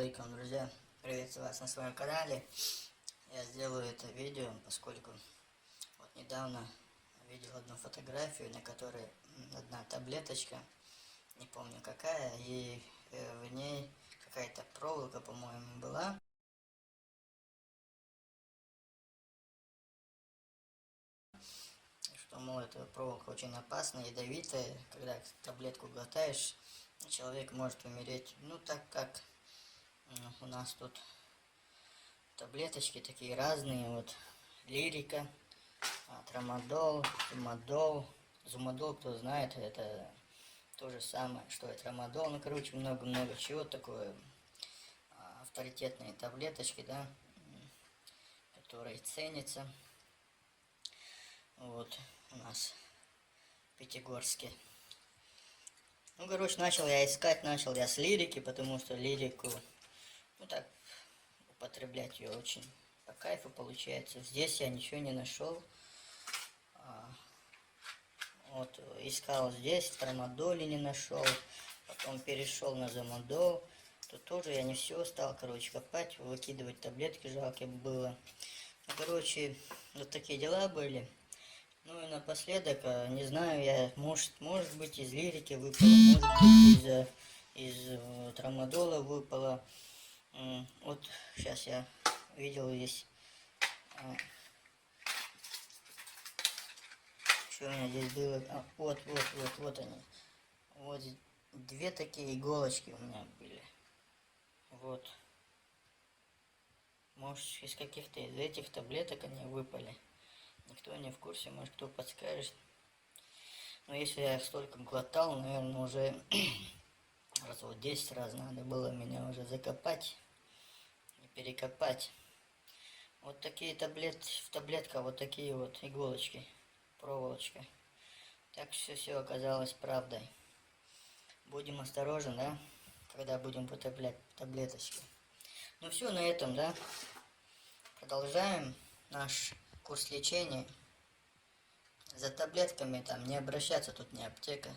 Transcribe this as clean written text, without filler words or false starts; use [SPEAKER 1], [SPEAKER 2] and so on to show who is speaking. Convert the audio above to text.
[SPEAKER 1] алейкум, друзья! Приветствую вас на своем канале. Я сделаю это видео, поскольку вот недавно видел одну фотографию, на которой одна таблеточка, не помню какая, и в ней какая-то проволока, по-моему, была. Что, мол, эта проволока очень опасная, ядовитая. Когда таблетку глотаешь, человек может умереть. Ну, так как у нас тут таблеточки такие разные, вот лирика, трамадол, зумадол, кто знает, это то же самое, что и трамадол. Ну, короче, много-много чего такое, авторитетные таблеточки, да, которые ценятся. Вот у нас в Пятигорске. Ну, короче, начал я с лирики, потому что лирику, ну так, употреблять ее очень по кайфу получается. Здесь я ничего не нашел. Вот, искал здесь, в трамадоле не нашел, потом перешел на зумадол. Тут тоже я не все стал, короче, копать, выкидывать таблетки, жалко было. Ну, короче, вот такие дела были. Ну и напоследок, не знаю, я, может быть, из лирики выпало, может быть, из трамадола выпало. Вот сейчас я видел здесь, что у меня здесь было. Вот они. Вот две такие иголочки у меня были. Вот. Может, из каких-то из этих таблеток они выпали. Никто не в курсе, может, кто подскажет. Но если я их столько глотал, наверное, уже раз вот 10 раз надо было меня уже закопать и перекопать. Вот такие в таблетках вот такие вот иголочки, проволочка. Так что все оказалось правдой. Будем осторожны, да, когда будем употреблять таблеточки. Ну все, на этом, да, продолжаем наш курс лечения. За таблетками там не обращаться, тут не аптека.